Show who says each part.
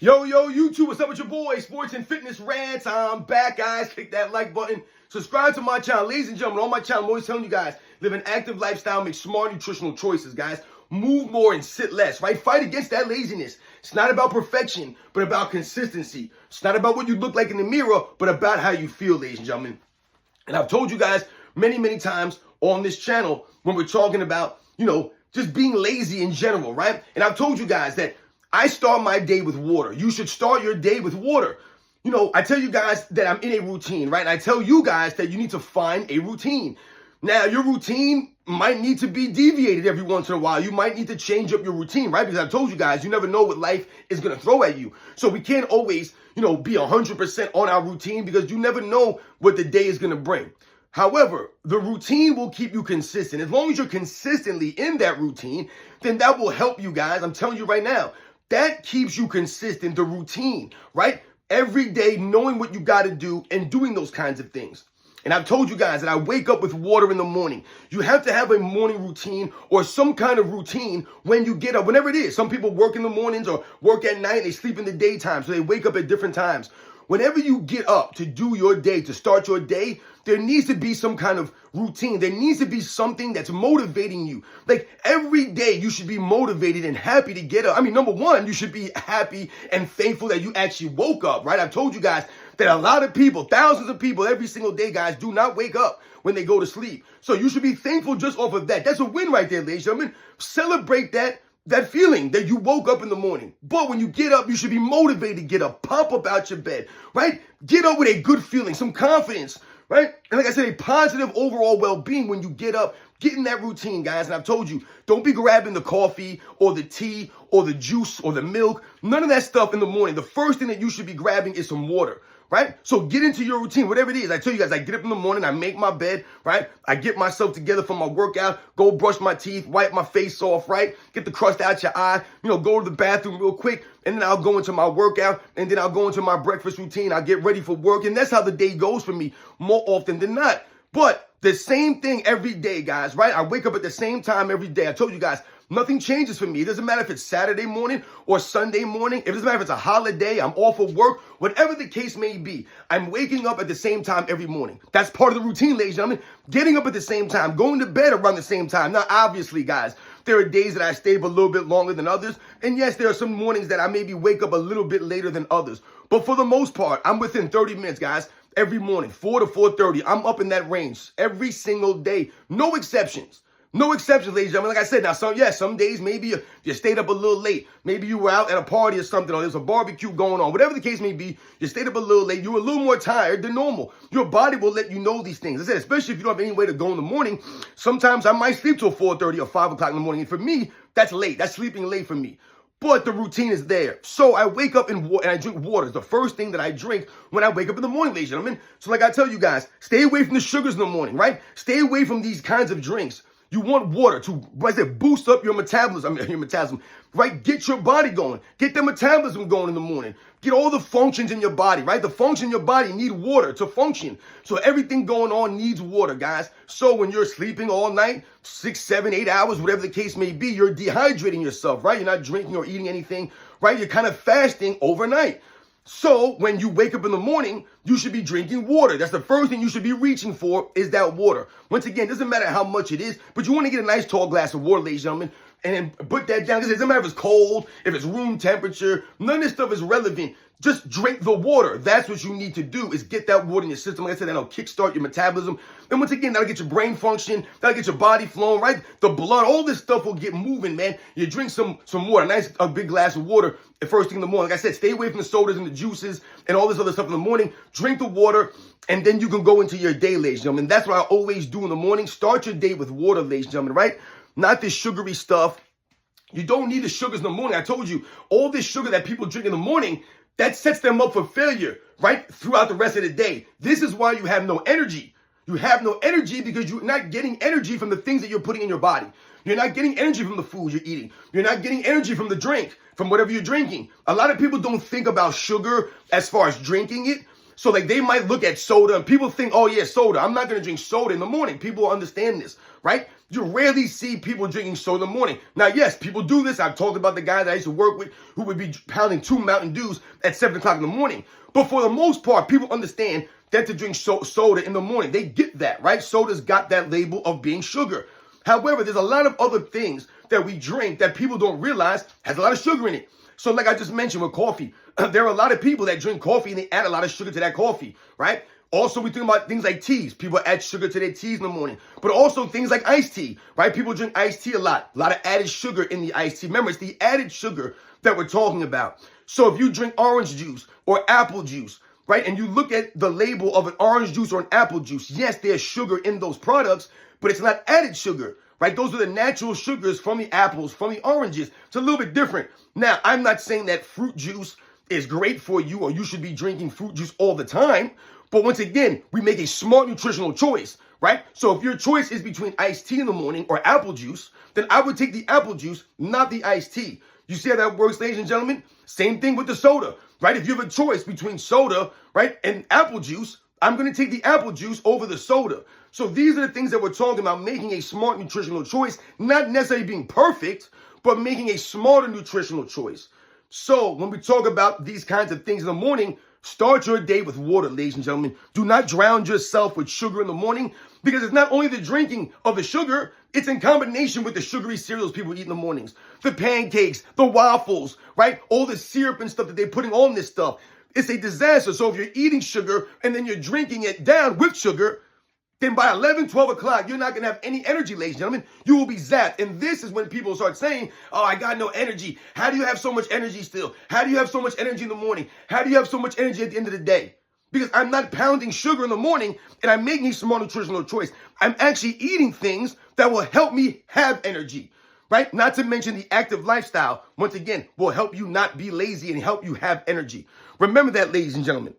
Speaker 1: Yo, YouTube, what's up with your boy, Sports and Fitness Rants? I'm back, guys. Click that like button. Subscribe to my channel. Ladies and gentlemen, on my channel, I'm always telling you guys, live an active lifestyle, make smart nutritional choices, guys. Move more and sit less, right? Fight against that laziness. It's not about perfection, but about consistency. It's not about what you look like in the mirror, but about how you feel, ladies and gentlemen. And I've told you guys many times on this channel when we're talking about, just being lazy in general, right? And I've told you guys that I start my day with water. You should start your day with water. I tell you guys that I'm in a routine, right? And I tell you guys that you need to find a routine. Now, your routine might need to be deviated every once in a while. You might need to change up your routine, right? Because I've told you guys, you never know what life is going to throw at you. So we can't always, be 100% on our routine because you never know what the day is going to bring. However, the routine will keep you consistent. As long as you're consistently in that routine, then that will help you guys. I'm telling you right now. That keeps you consistent, the routine, right? Every day knowing what you got to do and doing those kinds of things. And I've told you guys that I wake up with water in the morning. You have to have a morning routine or some kind of routine when you get up, whenever it is. Some people work in the mornings or work at night. They sleep in the daytime, so they wake up at different times. Whenever you get up to do your day, to start your day, there needs to be some kind of routine. There needs to be something that's motivating you. Like every day you should be motivated and happy to get up. I mean, number one, you should be happy and thankful that you actually woke up, right? I've told you guys that a lot of people, thousands of people every single day, guys, do not wake up when they go to sleep. So you should be thankful just off of that. That's a win right there, ladies and gentlemen. Celebrate that feeling that you woke up in the morning. But when you get up, you should be motivated to get up, pop up out your bed, right? Get up with a good feeling, some confidence, right? And like I said, a positive overall well-being when you get up, get in that routine, guys. And I've told you, don't be grabbing the coffee or the tea or the juice or the milk, none of that stuff in the morning. The first thing that you should be grabbing is some water. Right? So get into your routine, whatever it is. I tell you guys, I get up in the morning, I make my bed, right? I get myself together for my workout, go brush my teeth, wipe my face off, right? Get the crust out your eye, go to the bathroom real quick, and then I'll go into my workout, and then I'll go into my breakfast routine. I'll get ready for work, and that's how the day goes for me more often than not. But the same thing every day, guys, right? I wake up at the same time every day. I told you guys, nothing changes for me. It doesn't matter if it's Saturday morning or Sunday morning. It doesn't matter if it's a holiday, I'm off of work, whatever the case may be. I'm waking up at the same time every morning. That's part of the routine, ladies and gentlemen. Getting up at the same time, going to bed around the same time. Now, obviously, guys, there are days that I stay up a little bit longer than others. And yes, there are some mornings that I maybe wake up a little bit later than others. But for the most part, I'm within 30 minutes, guys. Every morning, 4 to 4:30, I'm up in that range every single day. No exceptions. No exceptions, ladies and gentlemen. Like I said, now, some days maybe you stayed up a little late. Maybe you were out at a party or something, or there's a barbecue going on. Whatever the case may be, you stayed up a little late. You were a little more tired than normal. Your body will let you know these things. I said, especially if you don't have any way to go in the morning, sometimes I might sleep till 4:30 or 5 o'clock in the morning. And for me, that's late. That's sleeping late for me. But the routine is there. So I wake up and I drink water. It's the first thing that I drink when I wake up in the morning, ladies and gentlemen. So like I tell you guys, stay away from the sugars in the morning, right? Stay away from these kinds of drinks. You want water to, like I said, boost up your metabolism, right? Get your body going. Get the metabolism going in the morning. Get all the functions in your body, right? The function in your body need water to function. So everything going on needs water, guys. So when you're sleeping all night, 6, 7, 8 hours, whatever the case may be, you're dehydrating yourself, right? You're not drinking or eating anything, right? You're kind of fasting overnight. So when you wake up in the morning, you should be drinking water. That's the first thing you should be reaching for is that water. Once again, it doesn't matter how much it is, but you want to get a nice tall glass of water, ladies and gentlemen, and then put that down. It doesn't matter if it's cold, if it's room temperature. None of this stuff is relevant. Just drink the water. That's what you need to do is get that water in your system. Like I said, that'll kickstart your metabolism. And once again, that'll get your brain function. That'll get your body flowing, right? The blood, all this stuff will get moving, man. You drink some water, a big glass of water the first thing in the morning. Like I said, stay away from the sodas and the juices and all this other stuff in the morning. Drink the water, and then you can go into your day, ladies and gentlemen. That's what I always do in the morning. Start your day with water, ladies and gentlemen, right? Not this sugary stuff. You don't need the sugars in the morning. I told you, all this sugar that people drink in the morning, that sets them up for failure, right? Throughout the rest of the day. This is why you have no energy. You have no energy because you're not getting energy from the things that you're putting in your body. You're not getting energy from the food you're eating. You're not getting energy from the drink, from whatever you're drinking. A lot of people don't think about sugar as far as drinking it. So like they might look at soda and people think, oh yeah, soda. I'm not going to drink soda in the morning. People understand this, right? You rarely see people drinking soda in the morning. Now, yes, people do this. I've talked about the guy that I used to work with who would be pounding 2 Mountain Dews at 7 o'clock in the morning. But for the most part, people understand that to drink soda in the morning. They get that, right? Soda's got that label of being sugar. However, there's a lot of other things that we drink that people don't realize has a lot of sugar in it. So like I just mentioned with coffee, there are a lot of people that drink coffee and they add a lot of sugar to that coffee, right? Also, we think about things like teas. People add sugar to their teas in the morning. But also things like iced tea, right? People drink iced tea a lot of added sugar in the iced tea. Remember, it's the added sugar that we're talking about. So if you drink orange juice or apple juice, right, and you look at the label of an orange juice or an apple juice, yes, there's sugar in those products, but it's not added sugar, right? Those are the natural sugars from the apples, from the oranges. It's a little bit different. Now, I'm not saying that fruit juice is great for you or you should be drinking fruit juice all the time. But once again, we make a smart nutritional choice, right? So if your choice is between iced tea in the morning or apple juice, then I would take the apple juice, not the iced tea. You see how that works, ladies and gentlemen? Same thing with the soda, right? If you have a choice between soda, right, and apple juice, I'm going to take the apple juice over the soda. So these are the things that we're talking about, making a smart nutritional choice, not necessarily being perfect, but making a smarter nutritional choice. So when we talk about these kinds of things in the morning, start your day with water, ladies and gentlemen. Do not drown yourself with sugar in the morning because it's not only the drinking of the sugar, it's in combination with the sugary cereals people eat in the mornings. The pancakes, the waffles, right? All the syrup and stuff that they're putting on this stuff. It's a disaster. So if you're eating sugar and then you're drinking it down with sugar, then by 11, 12 o'clock, you're not going to have any energy, ladies and gentlemen. You will be zapped. And this is when people start saying, oh, I got no energy. How do you have so much energy still? How do you have so much energy in the morning? How do you have so much energy at the end of the day? Because I'm not pounding sugar in the morning and I'm making a smart nutritional choice. I'm actually eating things that will help me have energy, right? Not to mention the active lifestyle, once again, will help you not be lazy and help you have energy. Remember that, ladies and gentlemen.